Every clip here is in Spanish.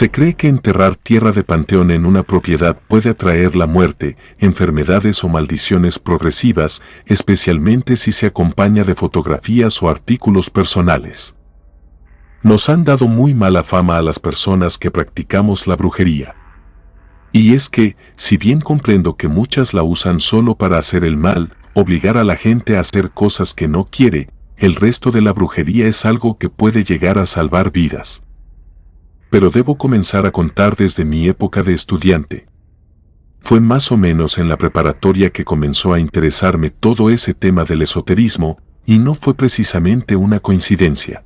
Se cree que enterrar tierra de panteón en una propiedad puede atraer la muerte, enfermedades o maldiciones progresivas, especialmente si se acompaña de fotografías o artículos personales. Nos han dado muy mala fama a las personas que practicamos la brujería. Y es que, si bien comprendo que muchas la usan solo para hacer el mal, obligar a la gente a hacer cosas que no quiere, el resto de la brujería es algo que puede llegar a salvar vidas. Pero debo comenzar a contar desde mi época de estudiante. Fue más o menos en la preparatoria que comenzó a interesarme todo ese tema del esoterismo, y no fue precisamente una coincidencia.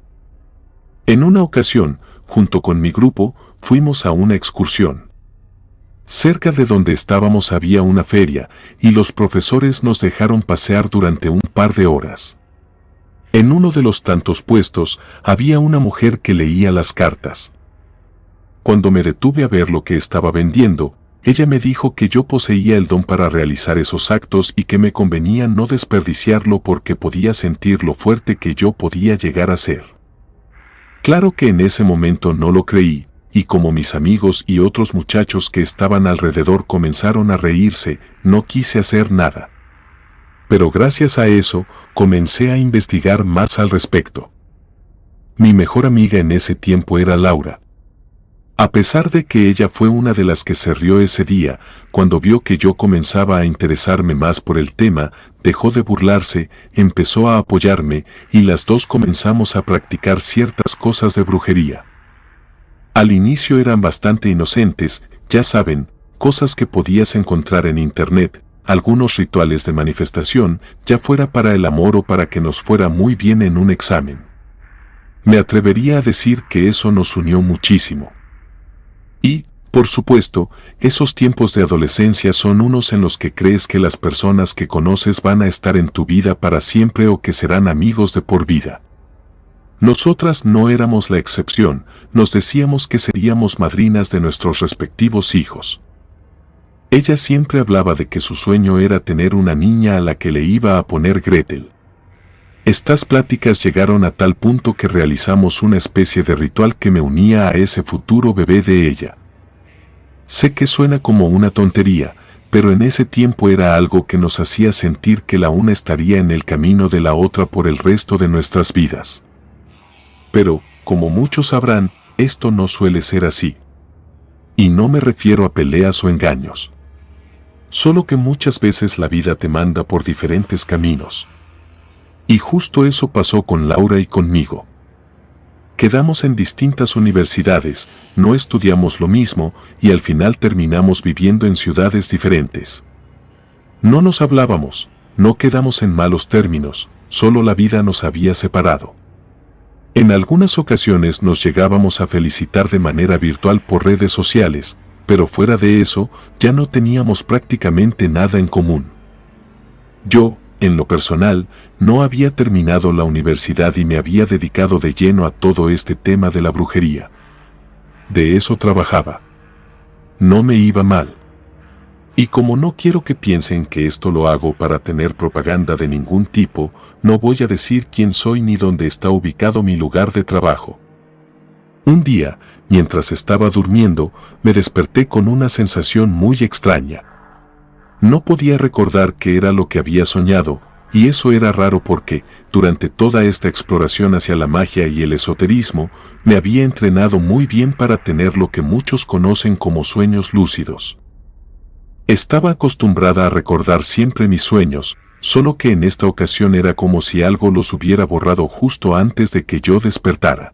En una ocasión, junto con mi grupo, fuimos a una excursión. Cerca de donde estábamos había una feria, y los profesores nos dejaron pasear durante un par de horas. En uno de los tantos puestos, había una mujer que leía las cartas. Cuando me detuve a ver lo que estaba vendiendo, ella me dijo que yo poseía el don para realizar esos actos y que me convenía no desperdiciarlo porque podía sentir lo fuerte que yo podía llegar a ser. Claro que en ese momento no lo creí, y como mis amigos y otros muchachos que estaban alrededor comenzaron a reírse, no quise hacer nada. Pero gracias a eso, comencé a investigar más al respecto. Mi mejor amiga en ese tiempo era Laura. A pesar de que ella fue una de las que se rió ese día, cuando vio que yo comenzaba a interesarme más por el tema, dejó de burlarse, empezó a apoyarme, y las dos comenzamos a practicar ciertas cosas de brujería. Al inicio eran bastante inocentes, ya saben, cosas que podías encontrar en internet, algunos rituales de manifestación, ya fuera para el amor o para que nos fuera muy bien en un examen. Me atrevería a decir que eso nos unió muchísimo. Y, por supuesto, esos tiempos de adolescencia son unos en los que crees que las personas que conoces van a estar en tu vida para siempre o que serán amigos de por vida. Nosotras no éramos la excepción, nos decíamos que seríamos madrinas de nuestros respectivos hijos. Ella siempre hablaba de que su sueño era tener una niña a la que le iba a poner Gretel. Estas pláticas llegaron a tal punto que realizamos una especie de ritual que me unía a ese futuro bebé de ella. Sé que suena como una tontería, pero en ese tiempo era algo que nos hacía sentir que la una estaría en el camino de la otra por el resto de nuestras vidas. Pero, como muchos sabrán, esto no suele ser así. Y no me refiero a peleas o engaños. Solo que muchas veces la vida te manda por diferentes caminos. Y justo eso pasó con Laura y conmigo. Quedamos en distintas universidades, no estudiamos lo mismo y al final terminamos viviendo en ciudades diferentes. No nos hablábamos, no quedamos en malos términos, solo la vida nos había separado. En algunas ocasiones nos llegábamos a felicitar de manera virtual por redes sociales, pero fuera de eso, ya no teníamos prácticamente nada en común. Yo, en lo personal, no había terminado la universidad y me había dedicado de lleno a todo este tema de la brujería. De eso trabajaba. No me iba mal. Y como no quiero que piensen que esto lo hago para tener propaganda de ningún tipo, no voy a decir quién soy ni dónde está ubicado mi lugar de trabajo. Un día, mientras estaba durmiendo, me desperté con una sensación muy extraña. No podía recordar qué era lo que había soñado, y eso era raro porque, durante toda esta exploración hacia la magia y el esoterismo, me había entrenado muy bien para tener lo que muchos conocen como sueños lúcidos. Estaba acostumbrada a recordar siempre mis sueños, solo que en esta ocasión era como si algo los hubiera borrado justo antes de que yo despertara.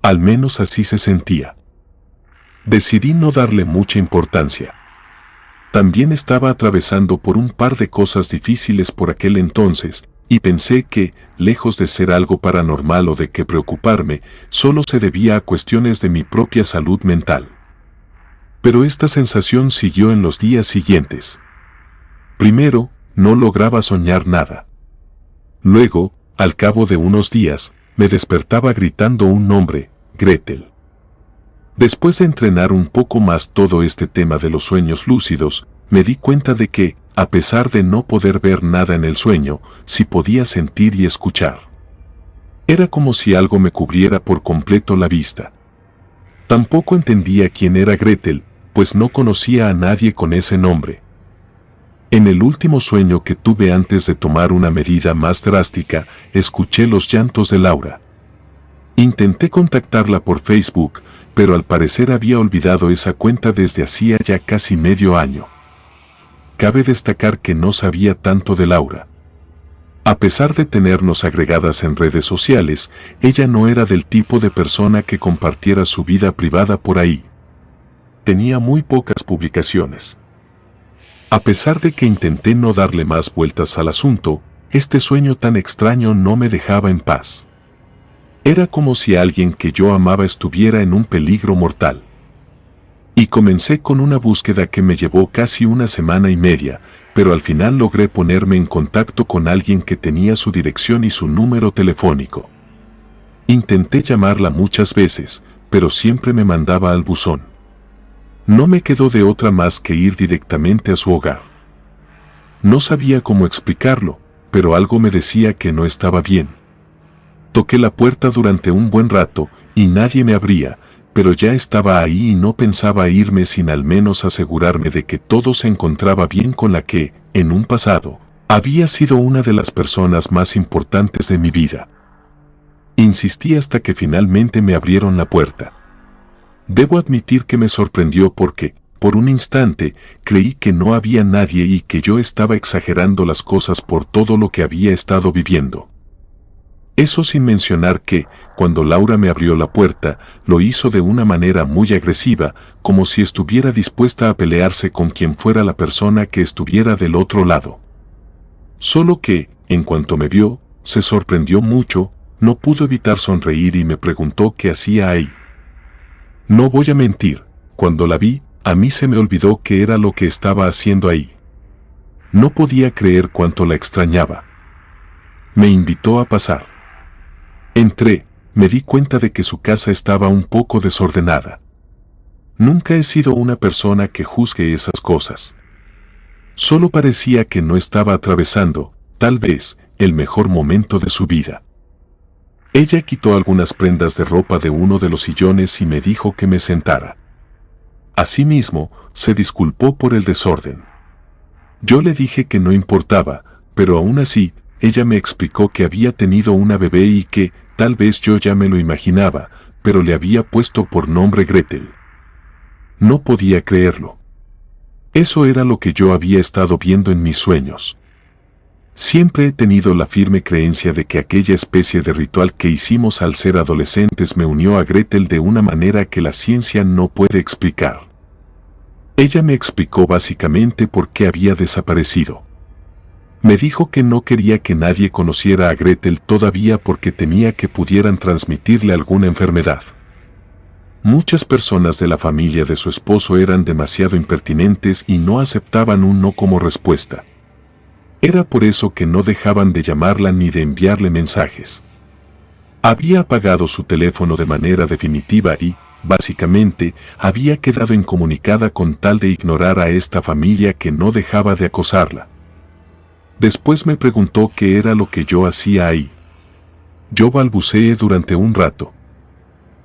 Al menos así se sentía. Decidí no darle mucha importancia. También estaba atravesando por un par de cosas difíciles por aquel entonces, y pensé que, lejos de ser algo paranormal o de qué preocuparme, solo se debía a cuestiones de mi propia salud mental. Pero esta sensación siguió en los días siguientes. Primero, no lograba soñar nada. Luego, al cabo de unos días, me despertaba gritando un nombre, Gretel. Después de entrenar un poco más todo este tema de los sueños lúcidos, me di cuenta de que, a pesar de no poder ver nada en el sueño, sí podía sentir y escuchar. Era como si algo me cubriera por completo la vista. Tampoco entendía quién era Gretel, pues no conocía a nadie con ese nombre. En el último sueño que tuve antes de tomar una medida más drástica, escuché los llantos de Laura. Intenté contactarla por Facebook, pero al parecer había olvidado esa cuenta desde hacía ya casi medio año. Cabe destacar que no sabía tanto de Laura. A pesar de tenernos agregadas en redes sociales, ella no era del tipo de persona que compartiera su vida privada por ahí. Tenía muy pocas publicaciones. A pesar de que intenté no darle más vueltas al asunto, este sueño tan extraño no me dejaba en paz. Era como si alguien que yo amaba estuviera en un peligro mortal. Y comencé con una búsqueda que me llevó casi una semana y media, pero al final logré ponerme en contacto con alguien que tenía su dirección y su número telefónico. Intenté llamarla muchas veces, pero siempre me mandaba al buzón. No me quedó de otra más que ir directamente a su hogar. No sabía cómo explicarlo, pero algo me decía que no estaba bien. Toqué la puerta durante un buen rato y nadie me abría, pero ya estaba ahí y no pensaba irme sin al menos asegurarme de que todo se encontraba bien con la que, en un pasado, había sido una de las personas más importantes de mi vida. Insistí hasta que finalmente me abrieron la puerta. Debo admitir que me sorprendió porque, por un instante, creí que no había nadie y que yo estaba exagerando las cosas por todo lo que había estado viviendo. Eso sin mencionar que, cuando Laura me abrió la puerta, lo hizo de una manera muy agresiva, como si estuviera dispuesta a pelearse con quien fuera la persona que estuviera del otro lado. Solo que, en cuanto me vio, se sorprendió mucho, no pudo evitar sonreír y me preguntó qué hacía ahí. No voy a mentir, cuando la vi, a mí se me olvidó qué era lo que estaba haciendo ahí. No podía creer cuánto la extrañaba. Me invitó a pasar. Entré, me di cuenta de que su casa estaba un poco desordenada. Nunca he sido una persona que juzgue esas cosas. Solo parecía que no estaba atravesando, tal vez, el mejor momento de su vida. Ella quitó algunas prendas de ropa de uno de los sillones y me dijo que me sentara. Asimismo, se disculpó por el desorden. Yo le dije que no importaba, pero aún así, ella me explicó que había tenido una bebé y que, tal vez yo ya me lo imaginaba, pero le había puesto por nombre Gretel. No podía creerlo. Eso era lo que yo había estado viendo en mis sueños. Siempre he tenido la firme creencia de que aquella especie de ritual que hicimos al ser adolescentes me unió a Gretel de una manera que la ciencia no puede explicar. Ella me explicó básicamente por qué había desaparecido. Me dijo que no quería que nadie conociera a Gretel todavía porque temía que pudieran transmitirle alguna enfermedad. Muchas personas de la familia de su esposo eran demasiado impertinentes y no aceptaban un no como respuesta. Era por eso que no dejaban de llamarla ni de enviarle mensajes. Había apagado su teléfono de manera definitiva y, básicamente, había quedado incomunicada con tal de ignorar a esta familia que no dejaba de acosarla. Después me preguntó qué era lo que yo hacía ahí. Yo balbuceé durante un rato.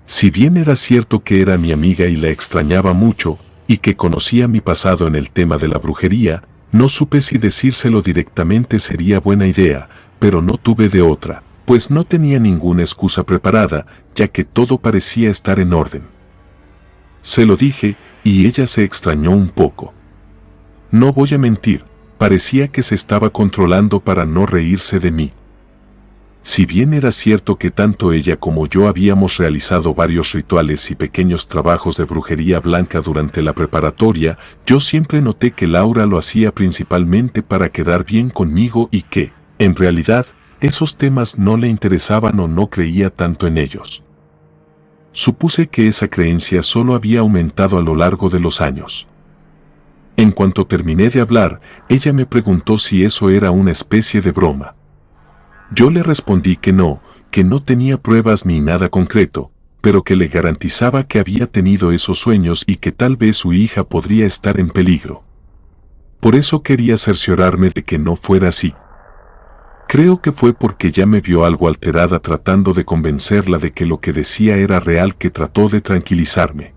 Si bien era cierto que era mi amiga y la extrañaba mucho, y que conocía mi pasado en el tema de la brujería, no supe si decírselo directamente sería buena idea, pero no tuve de otra, pues no tenía ninguna excusa preparada, ya que todo parecía estar en orden. Se lo dije, y ella se extrañó un poco. No voy a mentir, parecía que se estaba controlando para no reírse de mí. Si bien era cierto que tanto ella como yo habíamos realizado varios rituales y pequeños trabajos de brujería blanca durante la preparatoria, yo siempre noté que Laura lo hacía principalmente para quedar bien conmigo y que, en realidad, esos temas no le interesaban o no creía tanto en ellos. Supuse que esa creencia solo había aumentado a lo largo de los años. En cuanto terminé de hablar, ella me preguntó si eso era una especie de broma. Yo le respondí que no tenía pruebas ni nada concreto, pero que le garantizaba que había tenido esos sueños y que tal vez su hija podría estar en peligro. Por eso quería cerciorarme de que no fuera así. Creo que fue porque ya me vio algo alterada tratando de convencerla de que lo que decía era real, que trató de tranquilizarme.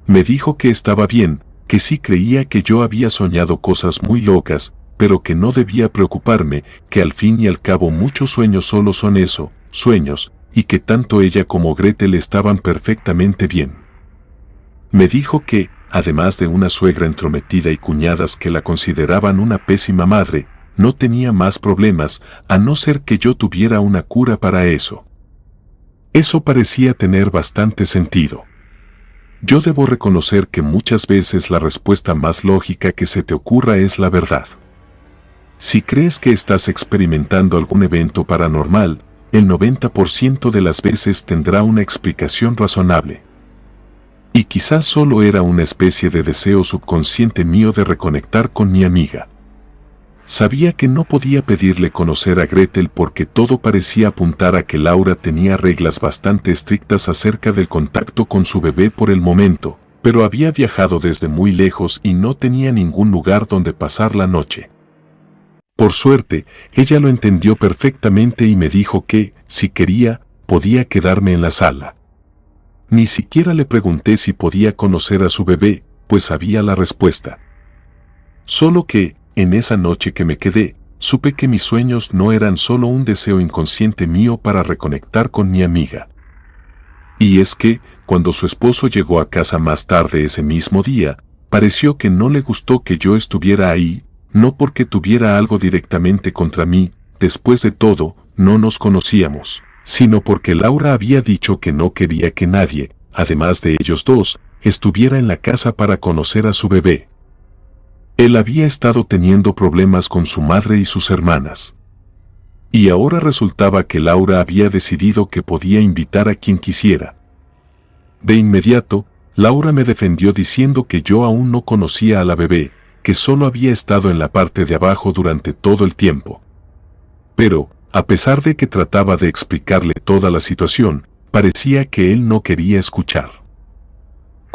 Me dijo que estaba bien, que sí creía que yo había soñado cosas muy locas, pero que no debía preocuparme, que al fin y al cabo muchos sueños solo son eso, sueños, y que tanto ella como Gretel estaban perfectamente bien. Me dijo que, además de una suegra entrometida y cuñadas que la consideraban una pésima madre, no tenía más problemas, a no ser que yo tuviera una cura para eso. Eso parecía tener bastante sentido. Yo debo reconocer que muchas veces la respuesta más lógica que se te ocurra es la verdad. Si crees que estás experimentando algún evento paranormal, el 90% de las veces tendrá una explicación razonable. Y quizás solo era una especie de deseo subconsciente mío de reconectar con mi amiga. Sabía que no podía pedirle conocer a Gretel porque todo parecía apuntar a que Laura tenía reglas bastante estrictas acerca del contacto con su bebé por el momento, pero había viajado desde muy lejos y no tenía ningún lugar donde pasar la noche. Por suerte, ella lo entendió perfectamente y me dijo que, si quería, podía quedarme en la sala. Ni siquiera le pregunté si podía conocer a su bebé, pues sabía la respuesta. Solo que, en esa noche que me quedé, supe que mis sueños no eran solo un deseo inconsciente mío para reconectar con mi amiga. Y es que, cuando su esposo llegó a casa más tarde ese mismo día, pareció que no le gustó que yo estuviera ahí, no porque tuviera algo directamente contra mí, después de todo, no nos conocíamos, sino porque Laura había dicho que no quería que nadie, además de ellos dos, estuviera en la casa para conocer a su bebé. Él había estado teniendo problemas con su madre y sus hermanas. Y ahora resultaba que Laura había decidido que podía invitar a quien quisiera. De inmediato, Laura me defendió diciendo que yo aún no conocía a la bebé, que solo había estado en la parte de abajo durante todo el tiempo. Pero, a pesar de que trataba de explicarle toda la situación, parecía que él no quería escuchar.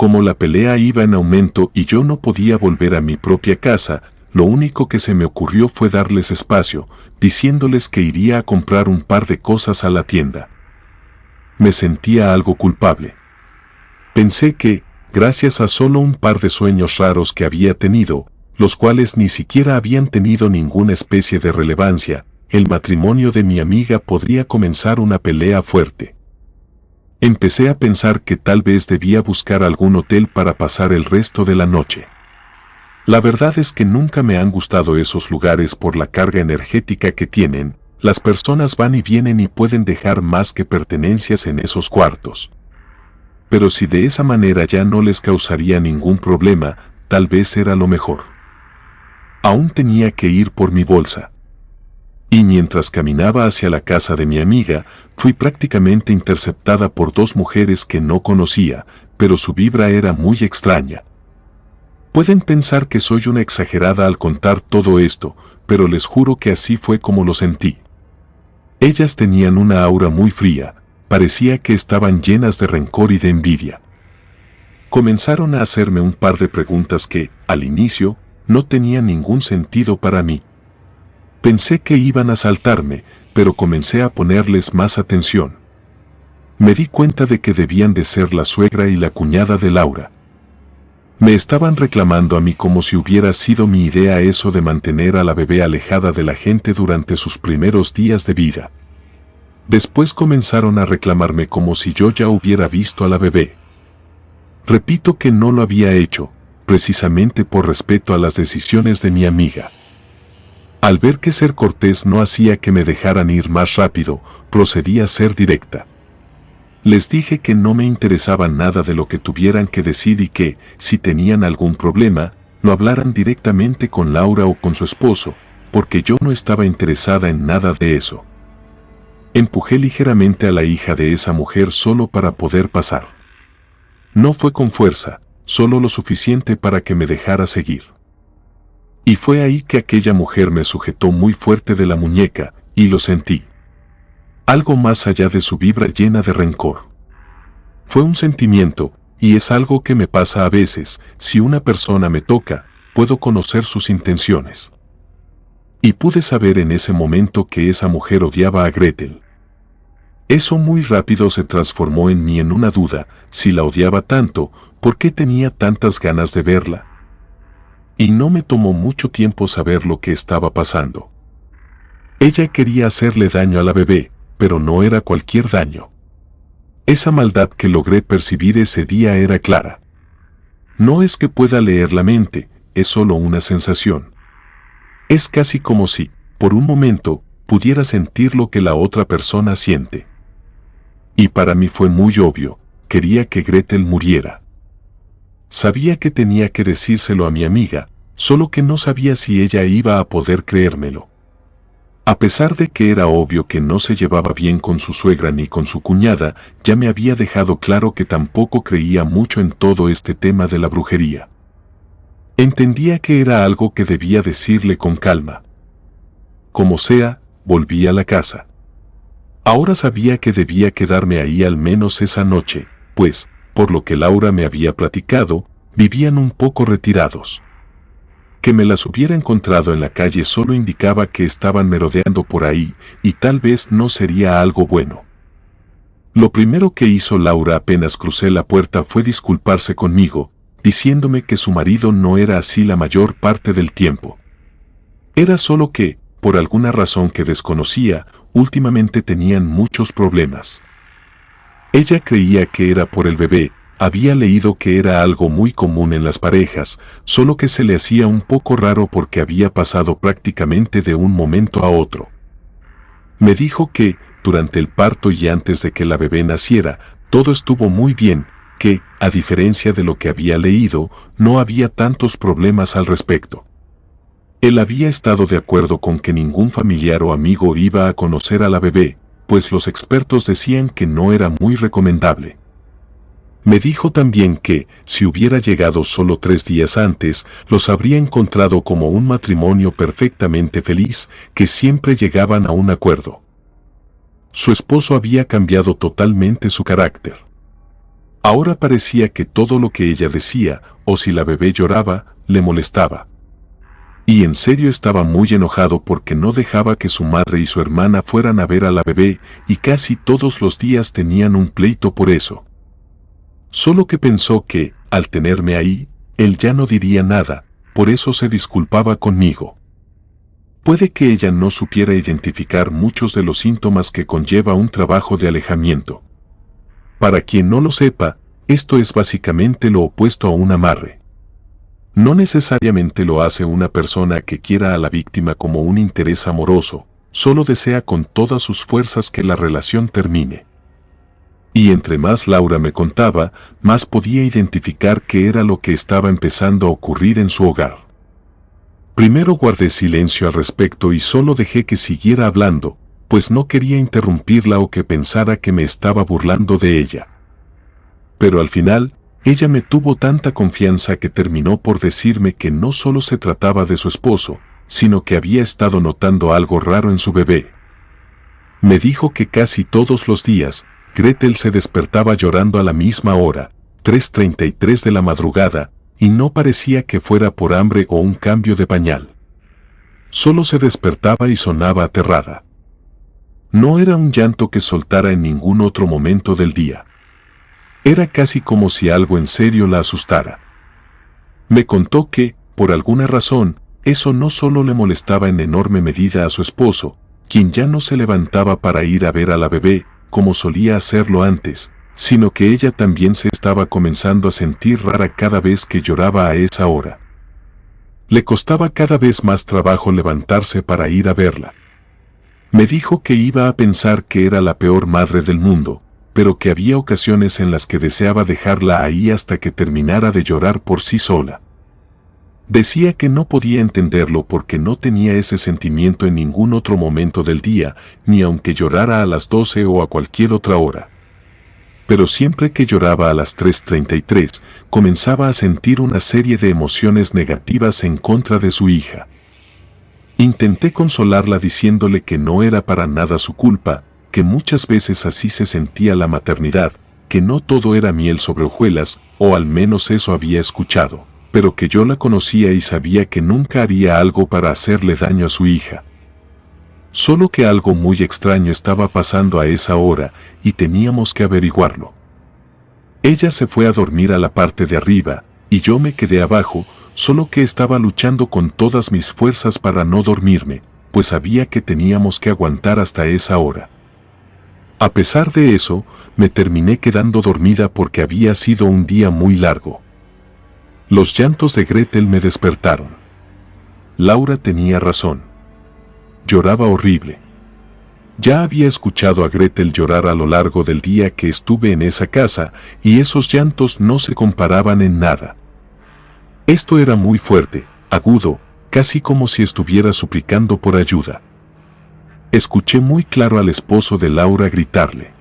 Como la pelea iba en aumento y yo no podía volver a mi propia casa, lo único que se me ocurrió fue darles espacio, diciéndoles que iría a comprar un par de cosas a la tienda. Me sentía algo culpable. Pensé que, gracias a solo un par de sueños raros que había tenido, los cuales ni siquiera habían tenido ninguna especie de relevancia, el matrimonio de mi amiga podría comenzar una pelea fuerte. Empecé a pensar que tal vez debía buscar algún hotel para pasar el resto de la noche. La verdad es que nunca me han gustado esos lugares por la carga energética que tienen, las personas van y vienen y pueden dejar más que pertenencias en esos cuartos. Pero si de esa manera ya no les causaría ningún problema, tal vez era lo mejor. Aún tenía que ir por mi bolsa. Y mientras caminaba hacia la casa de mi amiga, fui prácticamente interceptada por dos mujeres que no conocía, pero su vibra era muy extraña. Pueden pensar que soy una exagerada al contar todo esto, pero les juro que así fue como lo sentí. Ellas tenían una aura muy fría, parecía que estaban llenas de rencor y de envidia. Comenzaron a hacerme un par de preguntas que, al inicio, no tenían ningún sentido para mí. Pensé que iban a asaltarme, pero comencé a ponerles más atención. Me di cuenta de que debían de ser la suegra y la cuñada de Laura. Me estaban reclamando a mí como si hubiera sido mi idea eso de mantener a la bebé alejada de la gente durante sus primeros días de vida. Después comenzaron a reclamarme como si yo ya hubiera visto a la bebé. Repito que no lo había hecho, precisamente por respeto a las decisiones de mi amiga. Al ver que ser cortés no hacía que me dejaran ir más rápido, procedí a ser directa. Les dije que no me interesaba nada de lo que tuvieran que decir y que, si tenían algún problema, lo hablaran directamente con Laura o con su esposo, porque yo no estaba interesada en nada de eso. Empujé ligeramente a la hija de esa mujer solo para poder pasar. No fue con fuerza, solo lo suficiente para que me dejara seguir. Y fue ahí que aquella mujer me sujetó muy fuerte de la muñeca, y lo sentí. Algo más allá de su vibra llena de rencor. Fue un sentimiento, y es algo que me pasa a veces, si una persona me toca, puedo conocer sus intenciones. Y pude saber en ese momento que esa mujer odiaba a Gretel. Eso muy rápido se transformó en mí en una duda: si la odiaba tanto, ¿por qué tenía tantas ganas de verla? Y no me tomó mucho tiempo saber lo que estaba pasando. Ella quería hacerle daño a la bebé, pero no era cualquier daño. Esa maldad que logré percibir ese día era clara. No es que pueda leer la mente, es solo una sensación. Es casi como si, por un momento, pudiera sentir lo que la otra persona siente. Y para mí fue muy obvio: quería que Gretel muriera. Sabía que tenía que decírselo a mi amiga, solo que no sabía si ella iba a poder creérmelo. A pesar de que era obvio que no se llevaba bien con su suegra ni con su cuñada, ya me había dejado claro que tampoco creía mucho en todo este tema de la brujería. Entendía que era algo que debía decirle con calma. Como sea, volví a la casa. Ahora sabía que debía quedarme ahí al menos esa noche, pues, por lo que Laura me había platicado, vivían un poco retirados. Que me las hubiera encontrado en la calle solo indicaba que estaban merodeando por ahí, y tal vez no sería algo bueno. Lo primero que hizo Laura apenas crucé la puerta fue disculparse conmigo, diciéndome que su marido no era así la mayor parte del tiempo. Era solo que, por alguna razón que desconocía, últimamente tenían muchos problemas. Ella creía que era por el bebé, había leído que era algo muy común en las parejas, solo que se le hacía un poco raro porque había pasado prácticamente de un momento a otro. Me dijo que, durante el parto y antes de que la bebé naciera, todo estuvo muy bien, que, a diferencia de lo que había leído, no había tantos problemas al respecto. Él había estado de acuerdo con que ningún familiar o amigo iba a conocer a la bebé, pues los expertos decían que no era muy recomendable. Me dijo también que, si hubiera llegado solo 3 días antes, los habría encontrado como un matrimonio perfectamente feliz, que siempre llegaban a un acuerdo. Su esposo había cambiado totalmente su carácter. Ahora parecía que todo lo que ella decía, o si la bebé lloraba, le molestaba. Y en serio estaba muy enojado porque no dejaba que su madre y su hermana fueran a ver a la bebé, y casi todos los días tenían un pleito por eso. Solo que pensó que, al tenerme ahí, él ya no diría nada, por eso se disculpaba conmigo. Puede que ella no supiera identificar muchos de los síntomas que conlleva un trabajo de alejamiento. Para quien no lo sepa, esto es básicamente lo opuesto a un amarre. No necesariamente lo hace una persona que quiera a la víctima como un interés amoroso, solo desea con todas sus fuerzas que la relación termine. Y entre más Laura me contaba, más podía identificar qué era lo que estaba empezando a ocurrir en su hogar. Primero guardé silencio al respecto y solo dejé que siguiera hablando, pues no quería interrumpirla o que pensara que me estaba burlando de ella. Pero al final, ella me tuvo tanta confianza que terminó por decirme que no solo se trataba de su esposo, sino que había estado notando algo raro en su bebé. Me dijo que casi todos los días, Gretel se despertaba llorando a la misma hora, 3:33 de la madrugada, y no parecía que fuera por hambre o un cambio de pañal. Solo se despertaba y sonaba aterrada. No era un llanto que soltara en ningún otro momento del día. Era casi como si algo en serio la asustara. Me contó que, por alguna razón, eso no solo le molestaba en enorme medida a su esposo, quien ya no se levantaba para ir a ver a la bebé, como solía hacerlo antes, sino que ella también se estaba comenzando a sentir rara cada vez que lloraba a esa hora. Le costaba cada vez más trabajo levantarse para ir a verla. Me dijo que iba a pensar que era la peor madre del mundo, pero que había ocasiones en las que deseaba dejarla ahí hasta que terminara de llorar por sí sola. Decía que no podía entenderlo porque no tenía ese sentimiento en ningún otro momento del día, ni aunque llorara a las 12 o a cualquier otra hora. Pero siempre que lloraba a las 3:33, comenzaba a sentir una serie de emociones negativas en contra de su hija. Intenté consolarla diciéndole que no era para nada su culpa, que muchas veces así se sentía la maternidad, que no todo era miel sobre hojuelas, o al menos eso había escuchado. pero que yo la conocía y sabía que nunca haría algo para hacerle daño a su hija. Solo que algo muy extraño estaba pasando a esa hora y teníamos que averiguarlo. Ella se fue a dormir a la parte de arriba y yo me quedé abajo, solo que estaba luchando con todas mis fuerzas para no dormirme, pues sabía que teníamos que aguantar hasta esa hora. A pesar de eso, me terminé quedando dormida porque había sido un día muy largo. Los llantos de Gretel me despertaron. Laura tenía razón. Lloraba horrible. Ya había escuchado a Gretel llorar a lo largo del día que estuve en esa casa y esos llantos no se comparaban en nada. Esto era muy fuerte, agudo, casi como si estuviera suplicando por ayuda. Escuché muy claro al esposo de Laura gritarle.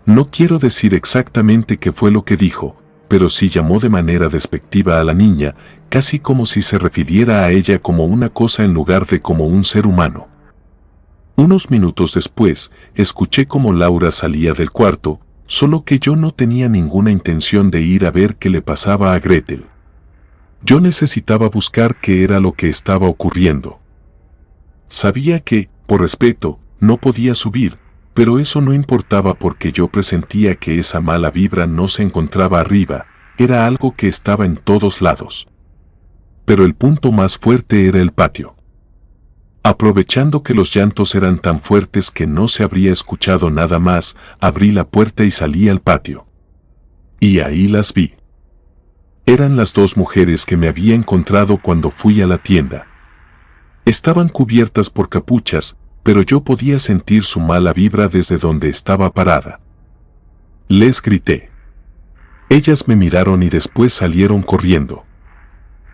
No quiero decir exactamente qué fue lo que dijo, pero sí llamó de manera despectiva a la niña, casi como si se refiriera a ella como una cosa en lugar de como un ser humano. Unos minutos después, escuché cómo Laura salía del cuarto, solo que yo no tenía ninguna intención de ir a ver qué le pasaba a Gretel. Yo necesitaba buscar qué era lo que estaba ocurriendo. Sabía que, por respeto, no podía subir, pero eso no importaba porque yo presentía que esa mala vibra no se encontraba arriba, era algo que estaba en todos lados. Pero el punto más fuerte era el patio. Aprovechando que los llantos eran tan fuertes que no se habría escuchado nada más, abrí la puerta y salí al patio. Y ahí las vi. Eran las dos mujeres que me había encontrado cuando fui a la tienda. Estaban cubiertas por capuchas, pero yo podía sentir su mala vibra desde donde estaba parada. Les grité. Ellas me miraron y después salieron corriendo.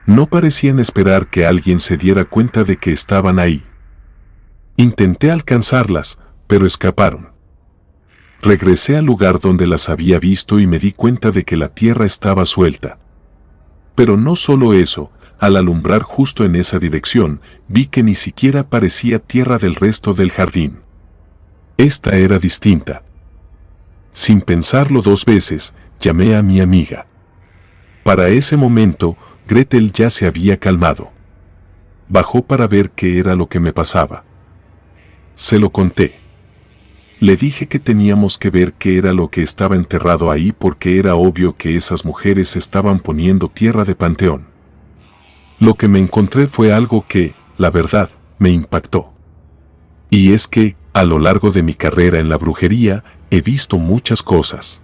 No parecían esperar que alguien se diera cuenta de que estaban ahí. Intenté alcanzarlas, pero escaparon. Regresé al lugar donde las había visto y me di cuenta de que la tierra estaba suelta. Pero no solo eso, al alumbrar justo en esa dirección, vi que ni siquiera parecía tierra del resto del jardín. Esta era distinta. Sin pensarlo dos veces, llamé a mi amiga. Para ese momento, Gretel ya se había calmado. Bajó para ver qué era lo que me pasaba. Se lo conté. Le dije que teníamos que ver qué era lo que estaba enterrado ahí porque era obvio que esas mujeres estaban poniendo tierra de panteón. Lo que me encontré fue algo que, la verdad, me impactó. Y es que, a lo largo de mi carrera en la brujería, he visto muchas cosas.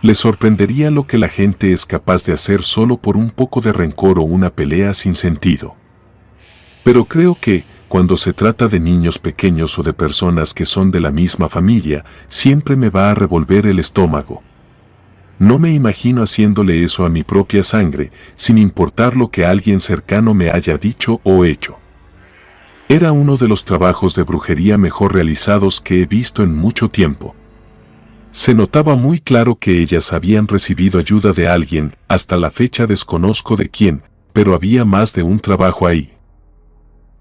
Les sorprendería lo que la gente es capaz de hacer solo por un poco de rencor o una pelea sin sentido. Pero creo que, cuando se trata de niños pequeños o de personas que son de la misma familia, siempre me va a revolver el estómago. No me imagino haciéndole eso a mi propia sangre, sin importar lo que alguien cercano me haya dicho o hecho. Era uno de los trabajos de brujería mejor realizados que he visto en mucho tiempo. Se notaba muy claro que ellas habían recibido ayuda de alguien, hasta la fecha desconozco de quién, pero había más de un trabajo ahí.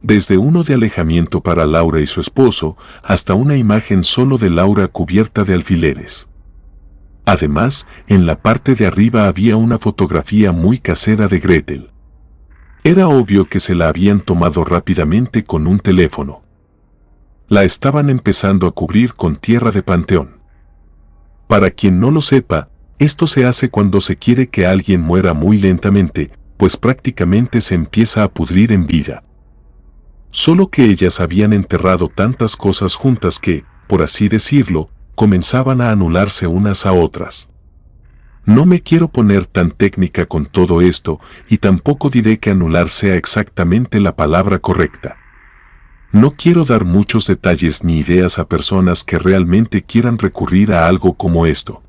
Desde uno de alejamiento para Laura y su esposo, hasta una imagen solo de Laura cubierta de alfileres. Además, en la parte de arriba había una fotografía muy casera de Gretel. Era obvio que se la habían tomado rápidamente con un teléfono. La estaban empezando a cubrir con tierra de panteón. Para quien no lo sepa, esto se hace cuando se quiere que alguien muera muy lentamente, pues prácticamente se empieza a pudrir en vida. Solo que ellas habían enterrado tantas cosas juntas que, por así decirlo, comenzaban a anularse unas a otras. No me quiero poner tan técnica con todo esto y tampoco diré que anular sea exactamente la palabra correcta. No quiero dar muchos detalles ni ideas a personas que realmente quieran recurrir a algo como esto.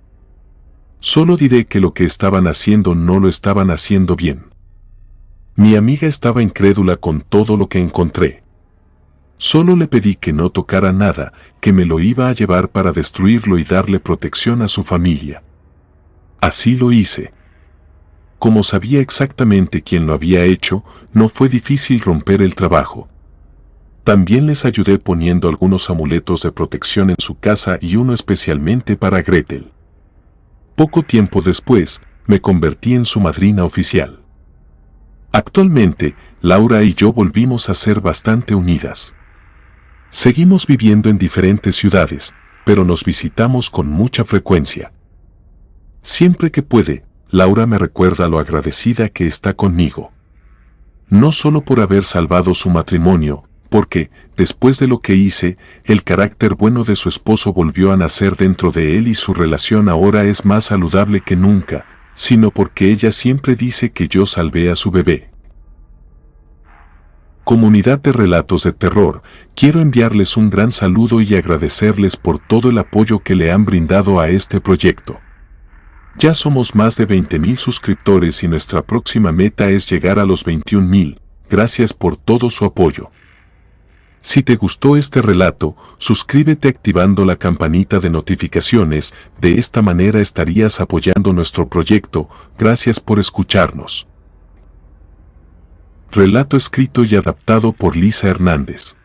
Solo diré que lo que estaban haciendo no lo estaban haciendo bien. Mi amiga estaba incrédula con todo lo que encontré. Solo le pedí que no tocara nada, que me lo iba a llevar para destruirlo y darle protección a su familia. Así lo hice. Como sabía exactamente quién lo había hecho, no fue difícil romper el trabajo. También les ayudé poniendo algunos amuletos de protección en su casa y uno especialmente para Gretel. Poco tiempo después, me convertí en su madrina oficial. Actualmente, Laura y yo volvimos a ser bastante unidas. Seguimos viviendo en diferentes ciudades, pero nos visitamos con mucha frecuencia. Siempre que puede, Laura me recuerda lo agradecida que está conmigo. No solo por haber salvado su matrimonio, porque, después de lo que hice, el carácter bueno de su esposo volvió a nacer dentro de él y su relación ahora es más saludable que nunca, sino porque ella siempre dice que yo salvé a su bebé. Comunidad de Relatos de Terror, quiero enviarles un gran saludo y agradecerles por todo el apoyo que le han brindado a este proyecto. Ya somos más de 20,000 suscriptores y nuestra próxima meta es llegar a los 21,000. Gracias por todo su apoyo. Si te gustó este relato, suscríbete activando la campanita de notificaciones, de esta manera estarías apoyando nuestro proyecto. Gracias por escucharnos. Relato escrito y adaptado por Lisa Hernández.